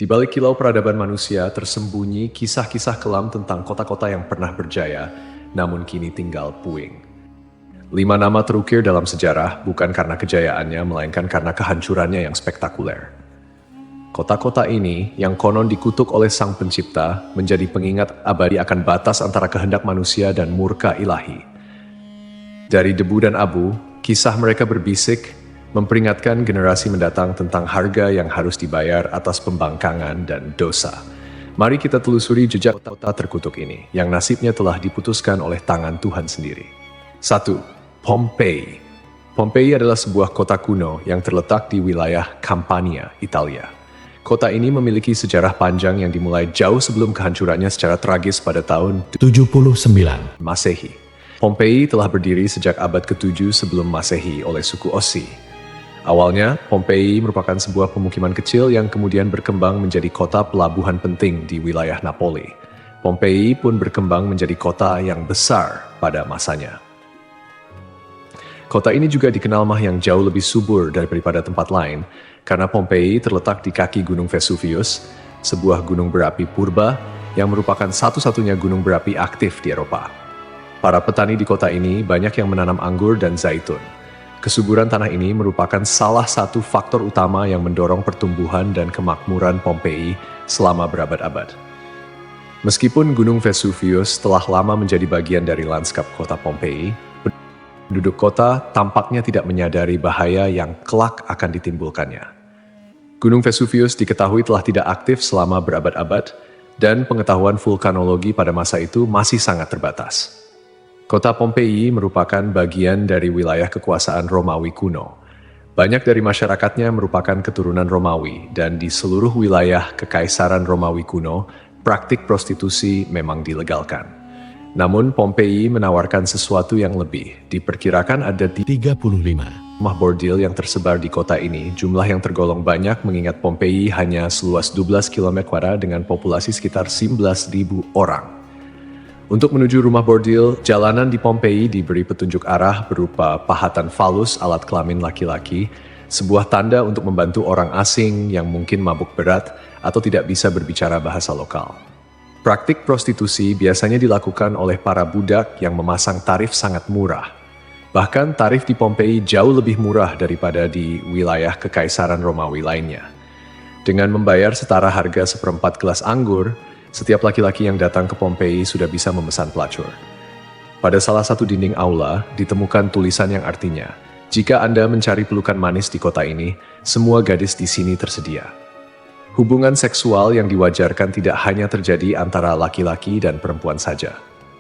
Di balik kilau peradaban manusia tersembunyi kisah-kisah kelam tentang kota-kota yang pernah berjaya, namun kini tinggal puing. 5 nama terukir dalam sejarah bukan karena kejayaannya, melainkan karena kehancurannya yang spektakuler. Kota-kota ini, yang konon dikutuk oleh Sang Pencipta, menjadi pengingat abadi akan batas antara kehendak manusia dan murka ilahi. Dari debu dan abu, kisah mereka berbisik, memperingatkan generasi mendatang tentang harga yang harus dibayar atas pembangkangan dan dosa. Mari kita telusuri jejak kota terkutuk ini, yang nasibnya telah diputuskan oleh tangan Tuhan sendiri. 1. Pompei. Pompei adalah sebuah kota kuno yang terletak di wilayah Campania, Italia. Kota ini memiliki sejarah panjang yang dimulai jauh sebelum kehancurannya secara tragis pada tahun 79 Masehi. Pompei telah berdiri sejak abad ke-7 sebelum Masehi oleh suku Ossi. Awalnya, Pompei merupakan sebuah pemukiman kecil yang kemudian berkembang menjadi kota pelabuhan penting di wilayah Napoli. Pompei pun berkembang menjadi kota yang besar pada masanya. Kota ini juga dikenal yang jauh lebih subur daripada tempat lain, karena Pompei terletak di kaki Gunung Vesuvius, sebuah gunung berapi purba yang merupakan satu-satunya gunung berapi aktif di Eropa. Para petani di kota ini banyak yang menanam anggur dan zaitun. Kesuburan tanah ini merupakan salah satu faktor utama yang mendorong pertumbuhan dan kemakmuran Pompei selama berabad-abad. Meskipun Gunung Vesuvius telah lama menjadi bagian dari lanskap kota Pompei, penduduk kota tampaknya tidak menyadari bahaya yang kelak akan ditimbulkannya. Gunung Vesuvius diketahui telah tidak aktif selama berabad-abad, dan pengetahuan vulkanologi pada masa itu masih sangat terbatas. Kota Pompei merupakan bagian dari wilayah kekuasaan Romawi kuno. Banyak dari masyarakatnya merupakan keturunan Romawi, dan di seluruh wilayah Kekaisaran Romawi kuno, praktik prostitusi memang dilegalkan. Namun Pompei menawarkan sesuatu yang lebih. Diperkirakan ada 35 rumah bordil yang tersebar di kota ini, jumlah yang tergolong banyak mengingat Pompei hanya seluas 12 km² dengan populasi sekitar 11.000 orang. Untuk menuju rumah bordil, jalanan di Pompei diberi petunjuk arah berupa pahatan falus alat kelamin laki-laki, sebuah tanda untuk membantu orang asing yang mungkin mabuk berat atau tidak bisa berbicara bahasa lokal. Praktik prostitusi biasanya dilakukan oleh para budak yang memasang tarif sangat murah. Bahkan tarif di Pompei jauh lebih murah daripada di wilayah Kekaisaran Romawi lainnya. Dengan membayar setara harga seperempat gelas anggur, setiap laki-laki yang datang ke Pompei sudah bisa memesan pelacur. Pada salah satu dinding aula, ditemukan tulisan yang artinya, "Jika Anda mencari pelukan manis di kota ini, semua gadis di sini tersedia." Hubungan seksual yang diwajarkan tidak hanya terjadi antara laki-laki dan perempuan saja.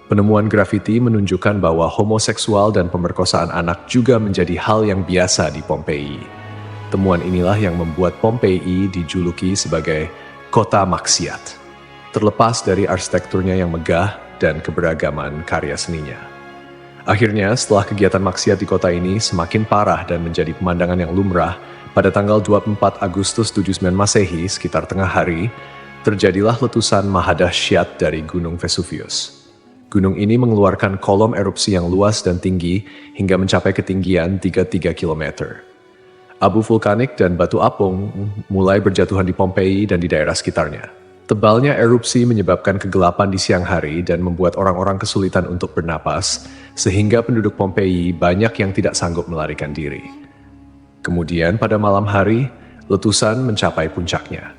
Penemuan grafiti menunjukkan bahwa homoseksual dan pemerkosaan anak juga menjadi hal yang biasa di Pompei. Temuan inilah yang membuat Pompei dijuluki sebagai kota maksiat, terlepas dari arsitekturnya yang megah dan keberagaman karya seninya. Akhirnya, setelah kegiatan maksiat di kota ini semakin parah dan menjadi pemandangan yang lumrah, pada tanggal 24 Agustus 79 Masehi, sekitar tengah hari, terjadilah letusan mahadahsyat dari Gunung Vesuvius. Gunung ini mengeluarkan kolom erupsi yang luas dan tinggi hingga mencapai ketinggian 33 km. Abu vulkanik dan batu apung mulai berjatuhan di Pompei dan di daerah sekitarnya. Tebalnya erupsi menyebabkan kegelapan di siang hari dan membuat orang-orang kesulitan untuk bernapas, sehingga penduduk Pompei banyak yang tidak sanggup melarikan diri. Kemudian pada malam hari, letusan mencapai puncaknya.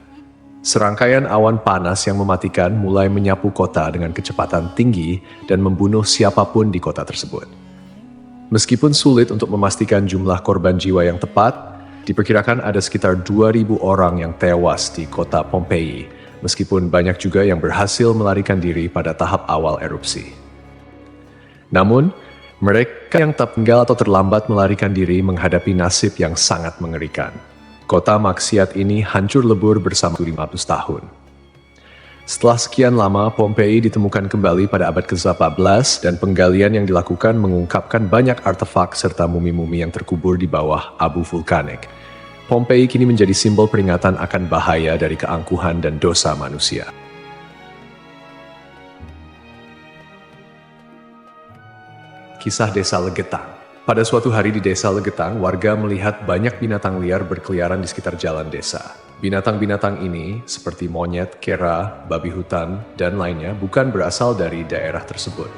Serangkaian awan panas yang mematikan mulai menyapu kota dengan kecepatan tinggi dan membunuh siapapun di kota tersebut. Meskipun sulit untuk memastikan jumlah korban jiwa yang tepat, diperkirakan ada sekitar 2.000 orang yang tewas di kota Pompei, meskipun banyak juga yang berhasil melarikan diri pada tahap awal erupsi. Namun, mereka yang tak tinggal atau terlambat melarikan diri menghadapi nasib yang sangat mengerikan. Kota maksiat ini hancur lebur bersama 500 tahun. Setelah sekian lama, Pompei ditemukan kembali pada abad ke-18 dan penggalian yang dilakukan mengungkapkan banyak artefak serta mumi-mumi yang terkubur di bawah abu vulkanik. Pompei kini menjadi simbol peringatan akan bahaya dari keangkuhan dan dosa manusia. Kisah Desa Legetang. Pada suatu hari di desa Legetang, warga melihat banyak binatang liar berkeliaran di sekitar jalan desa. Binatang-binatang ini, seperti monyet, kera, babi hutan, dan lainnya, bukan berasal dari daerah tersebut.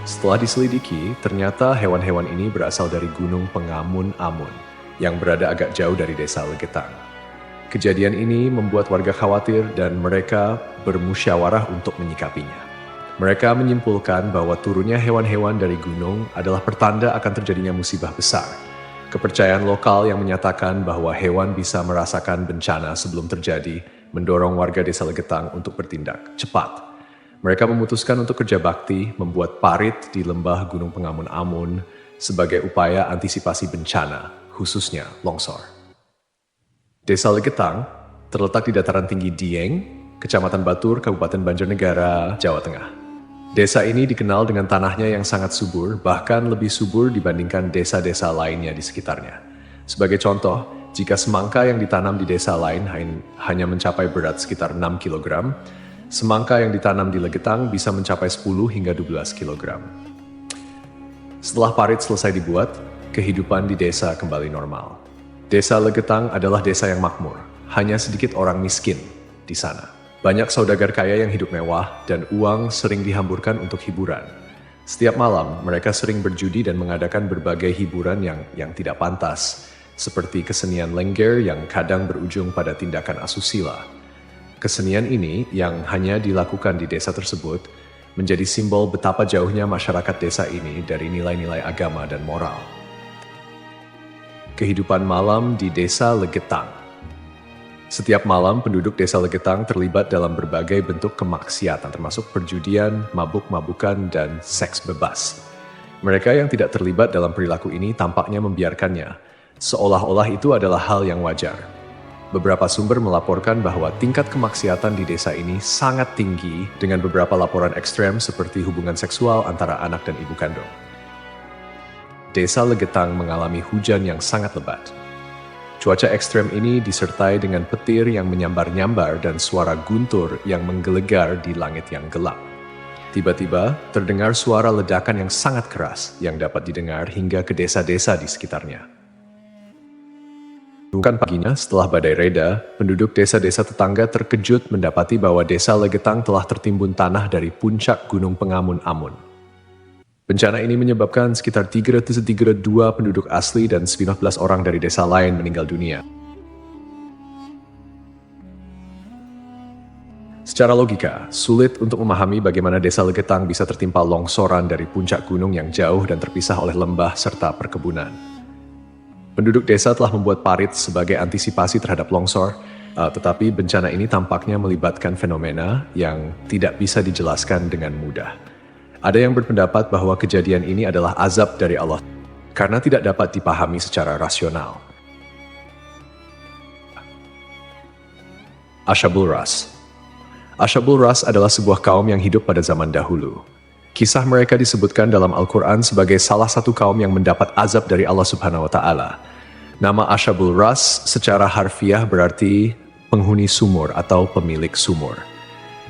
Setelah diselidiki, ternyata hewan-hewan ini berasal dari Gunung Pengamun-Amun, yang berada agak jauh dari desa Legetang. Kejadian ini membuat warga khawatir dan mereka bermusyawarah untuk menyikapinya. Mereka menyimpulkan bahwa turunnya hewan-hewan dari gunung adalah pertanda akan terjadinya musibah besar. Kepercayaan lokal yang menyatakan bahwa hewan bisa merasakan bencana sebelum terjadi mendorong warga desa Legetang untuk bertindak cepat. Mereka memutuskan untuk kerja bakti membuat parit di lembah Gunung Pengamun-Amun sebagai upaya antisipasi bencana, khususnya longsor. Desa Legetang terletak di dataran tinggi Dieng, Kecamatan Batur, Kabupaten Banjarnegara, Jawa Tengah. Desa ini dikenal dengan tanahnya yang sangat subur, bahkan lebih subur dibandingkan desa-desa lainnya di sekitarnya. Sebagai contoh, jika semangka yang ditanam di desa lain hanya mencapai berat sekitar 6 kg, semangka yang ditanam di Legetang bisa mencapai 10 hingga 12 kg. Setelah parit selesai dibuat, kehidupan di desa kembali normal. Desa Legetang adalah desa yang makmur, hanya sedikit orang miskin di sana. Banyak saudagar kaya yang hidup mewah dan uang sering dihamburkan untuk hiburan. Setiap malam, mereka sering berjudi dan mengadakan berbagai hiburan yang tidak pantas, seperti kesenian lengger yang kadang berujung pada tindakan asusila. Kesenian ini yang hanya dilakukan di desa tersebut menjadi simbol betapa jauhnya masyarakat desa ini dari nilai-nilai agama dan moral. Kehidupan malam di desa Legetang. Setiap malam, penduduk desa Legetang terlibat dalam berbagai bentuk kemaksiatan, termasuk perjudian, mabuk-mabukan, dan seks bebas. Mereka yang tidak terlibat dalam perilaku ini tampaknya membiarkannya, seolah-olah itu adalah hal yang wajar. Beberapa sumber melaporkan bahwa tingkat kemaksiatan di desa ini sangat tinggi dengan beberapa laporan ekstrem seperti hubungan seksual antara anak dan ibu kandung. Desa Legetang mengalami hujan yang sangat lebat. Cuaca ekstrem ini disertai dengan petir yang menyambar-nyambar dan suara guntur yang menggelegar di langit yang gelap. Tiba-tiba, terdengar suara ledakan yang sangat keras yang dapat didengar hingga ke desa-desa di sekitarnya. Bukan paginya, setelah badai reda, penduduk desa-desa tetangga terkejut mendapati bahwa desa Legetang telah tertimbun tanah dari puncak Gunung Pengamun-Amun. Bencana ini menyebabkan sekitar 332 penduduk asli dan 19 orang dari desa lain meninggal dunia. Secara logika, sulit untuk memahami bagaimana desa Legetang bisa tertimpa longsoran dari puncak gunung yang jauh dan terpisah oleh lembah serta perkebunan. Penduduk desa telah membuat parit sebagai antisipasi terhadap longsor, tetapi bencana ini tampaknya melibatkan fenomena yang tidak bisa dijelaskan dengan mudah. Ada yang berpendapat bahwa kejadian ini adalah azab dari Allah karena tidak dapat dipahami secara rasional. Ashabul Ras. Ashabul Ras adalah sebuah kaum yang hidup pada zaman dahulu. Kisah mereka disebutkan dalam Al-Quran sebagai salah satu kaum yang mendapat azab dari Allah Subhanahu wa Ta'ala. Nama Ashabul Ras secara harfiah berarti penghuni sumur atau pemilik sumur.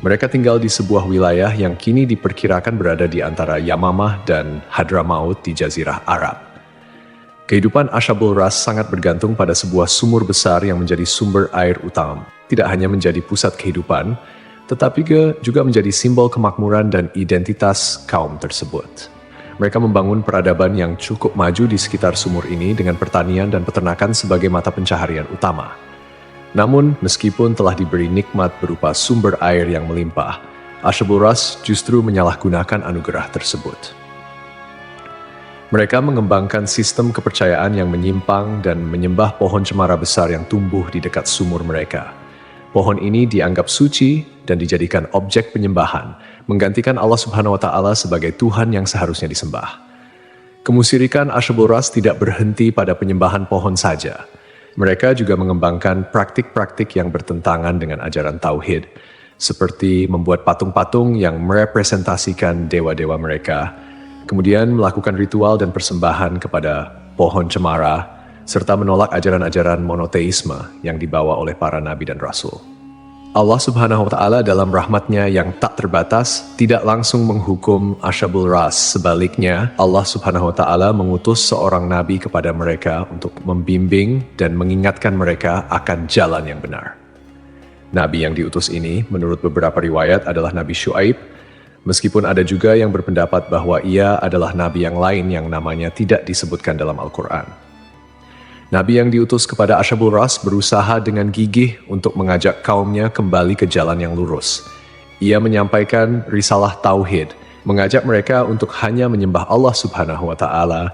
Mereka tinggal di sebuah wilayah yang kini diperkirakan berada di antara Yamamah dan Hadramaut di Jazirah Arab. Kehidupan Ashabul Ras sangat bergantung pada sebuah sumur besar yang menjadi sumber air utama. Tidak hanya menjadi pusat kehidupan, tetapi juga menjadi simbol kemakmuran dan identitas kaum tersebut. Mereka membangun peradaban yang cukup maju di sekitar sumur ini dengan pertanian dan peternakan sebagai mata pencaharian utama. Namun, meskipun telah diberi nikmat berupa sumber air yang melimpah, Ashabul Ras justru menyalahgunakan anugerah tersebut. Mereka mengembangkan sistem kepercayaan yang menyimpang dan menyembah pohon cemara besar yang tumbuh di dekat sumur mereka. Pohon ini dianggap suci dan dijadikan objek penyembahan, menggantikan Allah Subhanahu wa Ta'ala sebagai Tuhan yang seharusnya disembah. Kemusyrikan Ashabul Ras tidak berhenti pada penyembahan pohon saja. Mereka juga mengembangkan praktik-praktik yang bertentangan dengan ajaran Tauhid, seperti membuat patung-patung yang merepresentasikan dewa-dewa mereka, kemudian melakukan ritual dan persembahan kepada pohon cemara, serta menolak ajaran-ajaran monoteisme yang dibawa oleh para nabi dan rasul. Allah Subhanahu wa Ta'ala dalam rahmatnya yang tak terbatas tidak langsung menghukum Ashabul Ras. Sebaliknya, Allah Subhanahu wa Ta'ala mengutus seorang nabi kepada mereka untuk membimbing dan mengingatkan mereka akan jalan yang benar. Nabi yang diutus ini, menurut beberapa riwayat, adalah Nabi Syuaib, meskipun ada juga yang berpendapat bahwa ia adalah nabi yang lain yang namanya tidak disebutkan dalam Al-Quran. Nabi yang diutus kepada Ashabul Ras berusaha dengan gigih untuk mengajak kaumnya kembali ke jalan yang lurus. Ia menyampaikan risalah tauhid, mengajak mereka untuk hanya menyembah Allah Subhanahu wa Ta'ala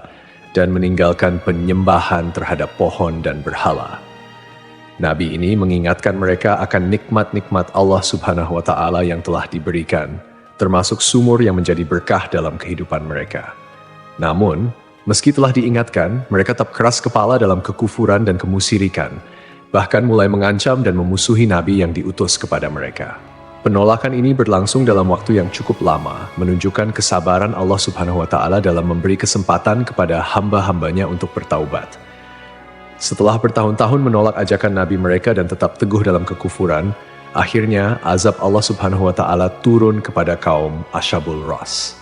dan meninggalkan penyembahan terhadap pohon dan berhala. Nabi ini mengingatkan mereka akan nikmat-nikmat Allah Subhanahu wa Ta'ala yang telah diberikan, termasuk sumur yang menjadi berkah dalam kehidupan mereka. Namun, meski telah diingatkan, mereka tetap keras kepala dalam kekufuran dan kemusyrikan, bahkan mulai mengancam dan memusuhi Nabi yang diutus kepada mereka. Penolakan ini berlangsung dalam waktu yang cukup lama, menunjukkan kesabaran Allah Subhanahu wa Ta'ala dalam memberi kesempatan kepada hamba-hambanya untuk bertaubat. Setelah bertahun-tahun menolak ajakan Nabi mereka dan tetap teguh dalam kekufuran, akhirnya azab Allah Subhanahu wa Ta'ala turun kepada kaum Ashabul Ras.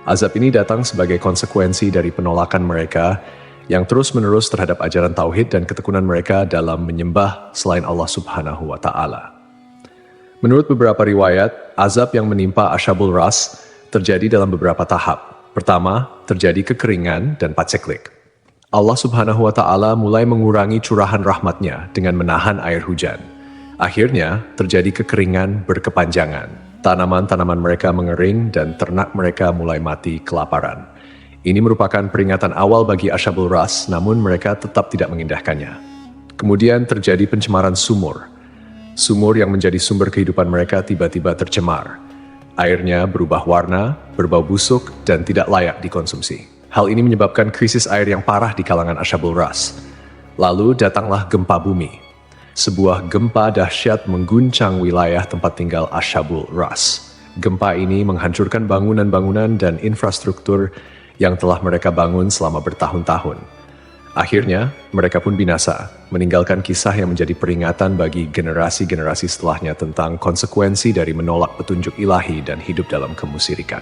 Azab ini datang sebagai konsekuensi dari penolakan mereka yang terus-menerus terhadap ajaran tauhid dan ketekunan mereka dalam menyembah selain Allah Subhanahu wa Ta'ala. Menurut beberapa riwayat, azab yang menimpa Ashabul Ras terjadi dalam beberapa tahap. Pertama, terjadi kekeringan dan paceklik. Allah Subhanahu wa Ta'ala mulai mengurangi curahan rahmatnya dengan menahan air hujan. Akhirnya, terjadi kekeringan berkepanjangan. Tanaman-tanaman mereka mengering dan ternak mereka mulai mati kelaparan. Ini merupakan peringatan awal bagi Ashabul Ras, namun mereka tetap tidak mengindahkannya. Kemudian terjadi pencemaran sumur. Sumur yang menjadi sumber kehidupan mereka tiba-tiba tercemar. Airnya berubah warna, berbau busuk, dan tidak layak dikonsumsi. Hal ini menyebabkan krisis air yang parah di kalangan Ashabul Ras. Lalu datanglah gempa bumi. Sebuah gempa dahsyat mengguncang wilayah tempat tinggal Ashabul Ras. Gempa ini menghancurkan bangunan-bangunan dan infrastruktur yang telah mereka bangun selama bertahun-tahun. Akhirnya, mereka pun binasa, meninggalkan kisah yang menjadi peringatan bagi generasi-generasi setelahnya tentang konsekuensi dari menolak petunjuk ilahi dan hidup dalam kemusyrikan.